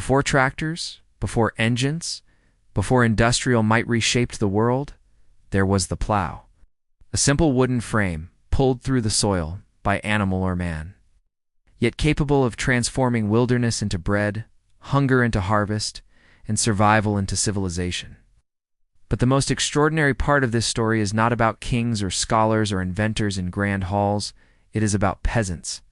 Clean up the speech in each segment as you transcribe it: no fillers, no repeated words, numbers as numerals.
Before tractors, before engines, before industrial might reshaped the world, there was the plow. A simple wooden frame, pulled through the soil by animal or man, yet capable of transforming wilderness into bread, hunger into harvest, and survival into civilization. But the most extraordinary part of this story is not about kings or scholars or inventors in grand halls. It is about peasants,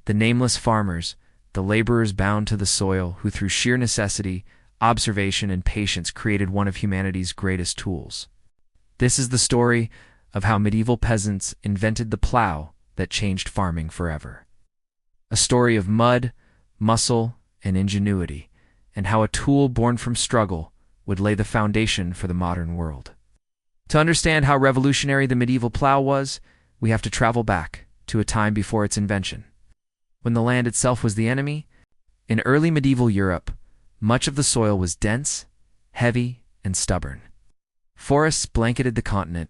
the nameless farmers, the laborers bound to the soil, who through sheer necessity, observation, and patience created one of humanity's greatest tools. This is the story of how medieval peasants invented the plow that changed farming forever. A story of mud, muscle, and ingenuity, and how a tool born from struggle would lay the foundation for the modern world. To understand how revolutionary the medieval plow was, we have to travel back to a time before its invention. When the land itself was the enemy, in early medieval Europe, much of the soil was dense, heavy, and stubborn. Forests blanketed the continent,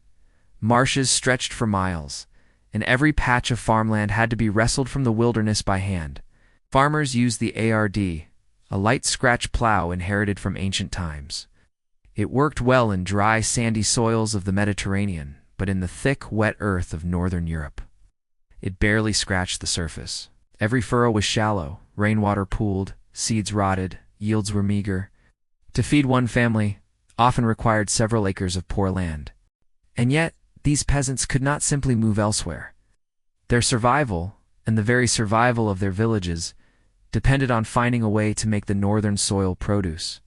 marshes stretched for miles, and every patch of farmland had to be wrestled from the wilderness by hand. Farmers used the ARD, a light scratch plow inherited from ancient times. It worked well in dry, sandy soils of the Mediterranean, but in the thick, wet earth of northern Europe, it barely scratched the surface. Every furrow was shallow, rainwater pooled, seeds rotted, yields were meager. To feed one family often required several acres of poor land. And yet, these peasants could not simply move elsewhere. Their survival, and the very survival of their villages, depended on finding a way to make the northern soil produce.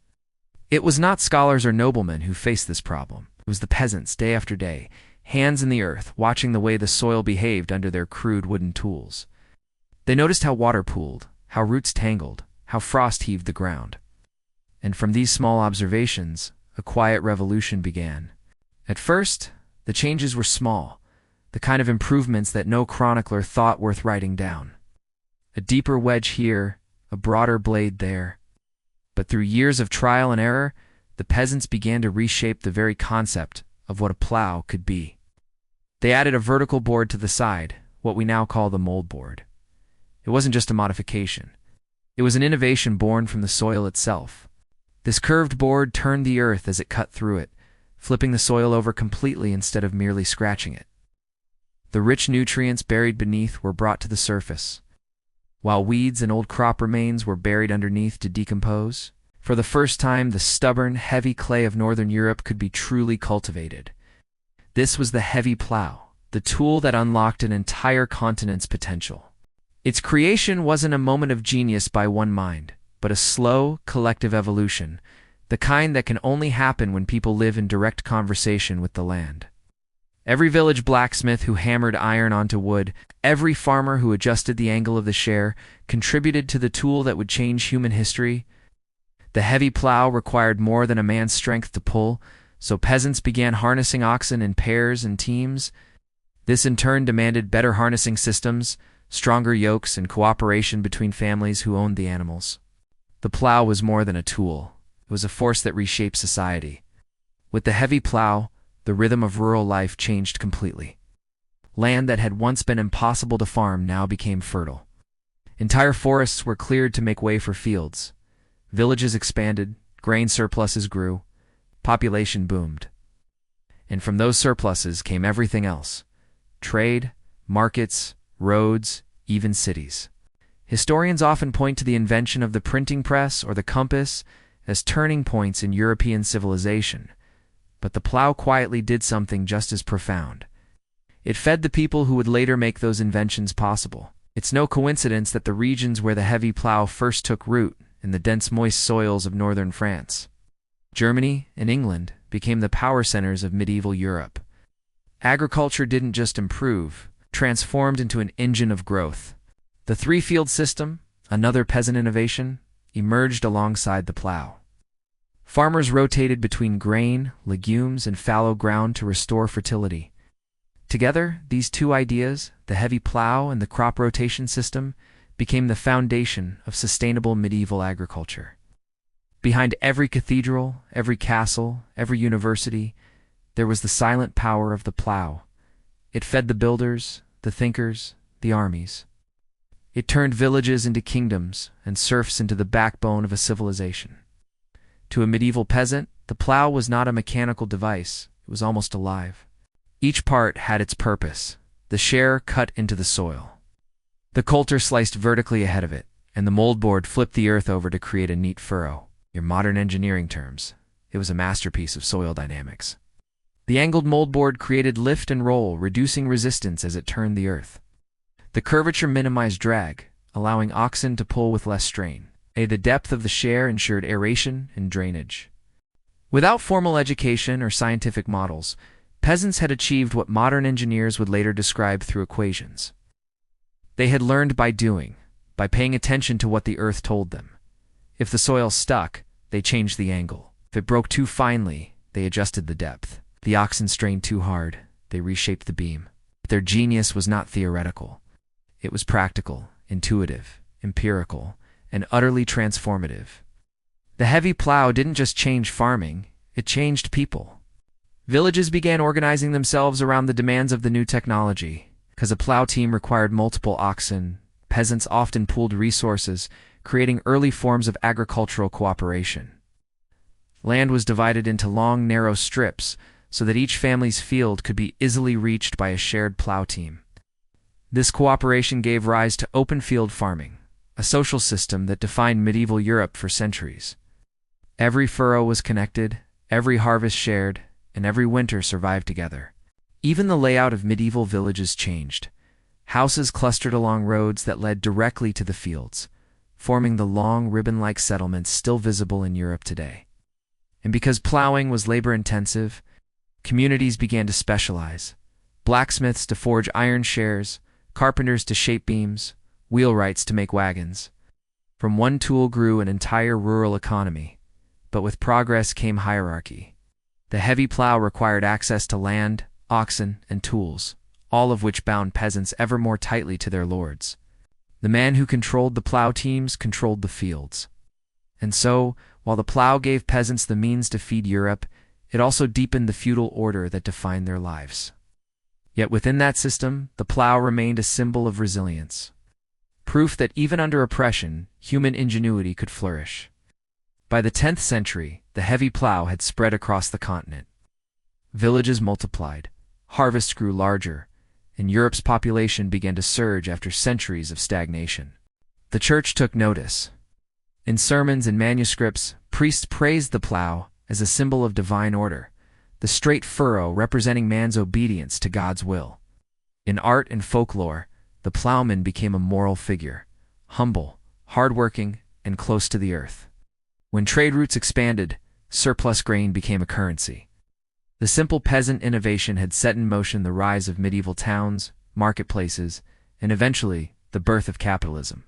It was not scholars or noblemen who faced this problem. It was the peasants, day after day, hands in the earth, watching the way the soil behaved under their crude wooden tools. They noticed how water pooled, how roots tangled, how frost heaved the ground. And from these small observations, a quiet revolution began. At first, the changes were small, the kind of improvements that no chronicler thought worth writing down. A deeper wedge here, a broader blade there. But through years of trial and error, the peasants began to reshape the very concept of what a plow could be. They added a vertical board to the side, what we now call the mold board. It wasn't just a modification. It was an innovation born from the soil itself. This curved board turned the earth as it cut through it, flipping the soil over completely instead of merely scratching it. The rich nutrients buried beneath were brought to the surface, while weeds and old crop remains were buried underneath to decompose. For the first time, the stubborn, heavy clay of northern Europe could be truly cultivated. This was the heavy plow, the tool that unlocked an entire continent's potential. Its creation wasn't a moment of genius by one mind, but a slow, collective evolution, the kind that can only happen when people live in direct conversation with the land. Every village blacksmith who hammered iron onto wood, every farmer who adjusted the angle of the share, contributed to the tool that would change human history. The heavy plow required more than a man's strength to pull, so peasants began harnessing oxen in pairs and teams. This in turn demanded better harnessing systems, stronger yokes, and cooperation between families who owned the animals. The plow was more than a tool. It was a force that reshaped society. With the heavy plow, the rhythm of rural life changed completely. Land that had once been impossible to farm now became fertile. Entire forests were cleared to make way for fields. Villages expanded, grain surpluses grew, population boomed. And from those surpluses came everything else: trade, markets, roads, even cities. Historians often point to the invention of the printing press or the compass as turning points in European civilization, but the plow quietly did something just as profound. It fed the people who would later make those inventions possible. It's no coincidence that the regions where the heavy plow first took root, in the dense, moist soils of northern France, Germany, and England, became the power centers of medieval Europe. Agriculture didn't just improve, transformed into an engine of growth. The three-field system, another peasant innovation, emerged alongside the plow. Farmers rotated between grain, legumes, and fallow ground to restore fertility. Together, these two ideas, the heavy plow and the crop rotation system, became the foundation of sustainable medieval agriculture. Behind every cathedral, every castle, every university, there was the silent power of the plow. It fed the builders, the thinkers, the armies. It turned villages into kingdoms and serfs into the backbone of a civilization. To a medieval peasant, the plow was not a mechanical device, it was almost alive. Each part had its purpose. The share cut into the soil. The coulter sliced vertically ahead of it, and the moldboard flipped the earth over to create a neat furrow. In modern engineering terms, it was a masterpiece of soil dynamics. The angled moldboard created lift and roll, reducing resistance as it turned the earth. The curvature minimized drag, allowing oxen to pull with less strain. The depth of the share ensured aeration and drainage. Without formal education or scientific models, peasants had achieved what modern engineers would later describe through equations. They had learned by doing, by paying attention to what the earth told them. If the soil stuck, they changed the angle. If it broke too finely, they adjusted the depth. The oxen strained too hard, they reshaped the beam. But their genius was not theoretical. It was practical, intuitive, empirical, and utterly transformative. The heavy plow didn't just change farming, it changed people. Villages began organizing themselves around the demands of the new technology. Because a plow team required multiple oxen, peasants often pooled resources, creating early forms of agricultural cooperation. Land was divided into long, narrow strips so that each family's field could be easily reached by a shared plow team. This cooperation gave rise to open field farming, a social system that defined medieval Europe for centuries. Every furrow was connected, every harvest shared, and every winter survived together. Even the layout of medieval villages changed. Houses clustered along roads that led directly to the fields, forming the long ribbon-like settlements still visible in Europe today. And because plowing was labor-intensive, communities began to specialize. Blacksmiths to forge iron shares, carpenters to shape beams, wheelwrights to make wagons. From one tool grew an entire rural economy, but with progress came hierarchy. The heavy plow required access to land, oxen, and tools, all of which bound peasants ever more tightly to their lords. The man who controlled the plow teams controlled the fields. And so, while the plow gave peasants the means to feed Europe, it also deepened the feudal order that defined their lives. Yet within that system, the plow remained a symbol of resilience. Proof that even under oppression, human ingenuity could flourish. By the 10th century, the heavy plow had spread across the continent. Villages multiplied, harvests grew larger, and Europe's population began to surge after centuries of stagnation. The church took notice. In sermons and manuscripts, priests praised the plow as a symbol of divine order, the straight furrow representing man's obedience to God's will. In art and folklore, the plowman became a moral figure, humble, hardworking, and close to the earth. When trade routes expanded, surplus grain became a currency. The simple peasant innovation had set in motion the rise of medieval towns, marketplaces, and eventually, the birth of capitalism.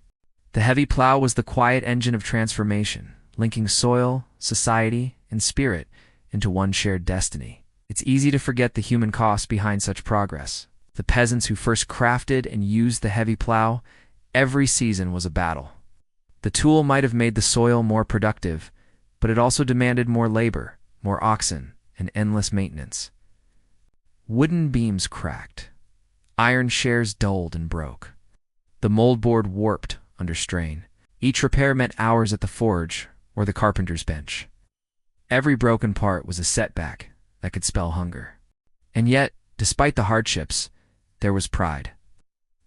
The heavy plow was the quiet engine of transformation, linking soil, society, and spirit into one shared destiny. It's easy to forget the human cost behind such progress. The peasants who first crafted and used the heavy plow, every season was a battle. The tool might have made the soil more productive, but it also demanded more labor, more oxen, and endless maintenance. Wooden beams cracked. Iron shares dulled and broke. The moldboard warped under strain. Each repair meant hours at the forge or the carpenter's bench. Every broken part was a setback that could spell hunger. And yet, despite the hardships, there was pride.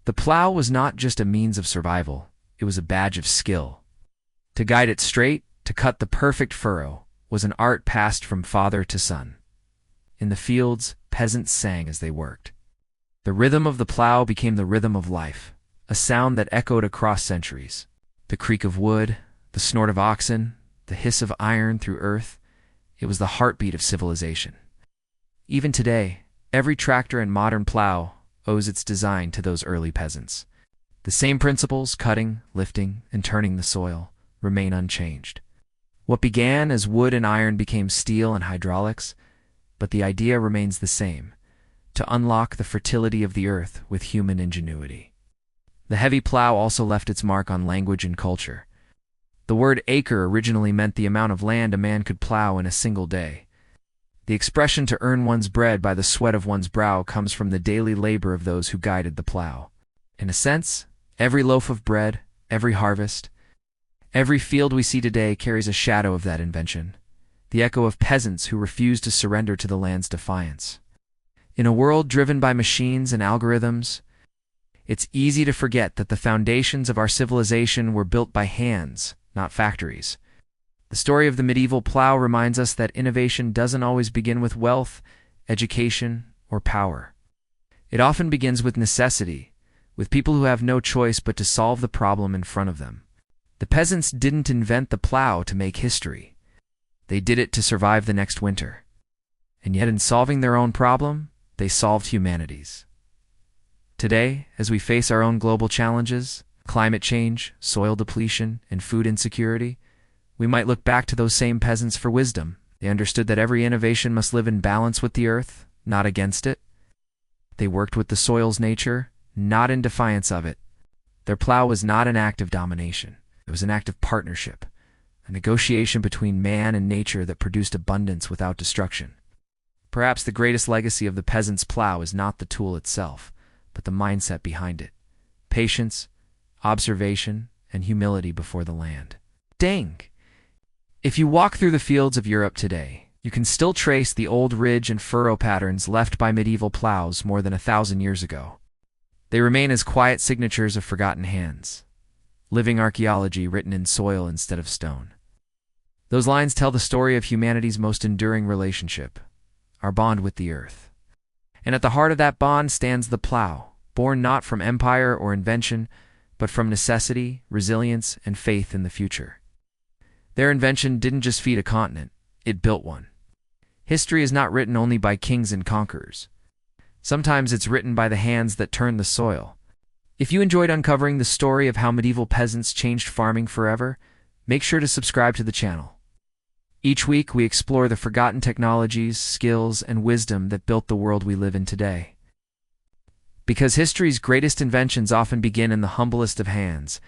The plow was not just a means of survival, it was a badge of skill. To guide it straight, to cut the perfect furrow, was an art passed from father to son. In the fields, peasants sang as they worked. The rhythm of the plow became the rhythm of life, a sound that echoed across centuries. The creak of wood, the snort of oxen, the hiss of iron through earth, it was the heartbeat of civilization. Even today, every tractor and modern plow owes its design to those early peasants. The same principles, cutting, lifting, and turning the soil, remain unchanged. What began as wood and iron became steel and hydraulics, but the idea remains the same, to unlock the fertility of the earth with human ingenuity. The heavy plow also left its mark on language and culture. The word acre originally meant the amount of land a man could plow in a single day. The expression to earn one's bread by the sweat of one's brow comes from the daily labor of those who guided the plow. In a sense, Every loaf of bread, every harvest, every field we see today carries a shadow of that invention, the echo of peasants who refused to surrender to the land's defiance. In a world driven by machines and algorithms, it's easy to forget that the foundations of our civilization were built by hands, not factories. The story of the medieval plow reminds us that innovation doesn't always begin with wealth, education, or power. It often begins with necessity, with people who have no choice but to solve the problem in front of them. The peasants didn't invent the plow to make history. They did it to survive the next winter. And yet in solving their own problem, they solved humanity's. Today, as we face our own global challenges, climate change, soil depletion, and food insecurity, we might look back to those same peasants for wisdom. They understood that every innovation must live in balance with the earth, not against it. They worked with the soil's nature, not in defiance of it. Their plow was not an act of domination. It was an act of partnership, a negotiation between man and nature that produced abundance without destruction. Perhaps the greatest legacy of the peasant's plow is not the tool itself, but the mindset behind it. Patience, observation, and humility before the land. Dang! If you walk through the fields of Europe today, you can still trace the old ridge and furrow patterns left by medieval plows more than 1,000 years ago. They remain as quiet signatures of forgotten hands, living archaeology written in soil instead of stone. Those lines tell the story of humanity's most enduring relationship, our bond with the earth. And at the heart of that bond stands the plow, born not from empire or invention, but from necessity, resilience, and faith in the future. Their invention didn't just feed a continent, it built one. History is not written only by kings and conquerors. Sometimes it's written by the hands that turn the soil. If you enjoyed uncovering the story of how medieval peasants changed farming forever, make sure to subscribe to the channel. Each week, we explore the forgotten technologies, skills, and wisdom that built the world we live in today. Because history's greatest inventions often begin in the humblest of hands,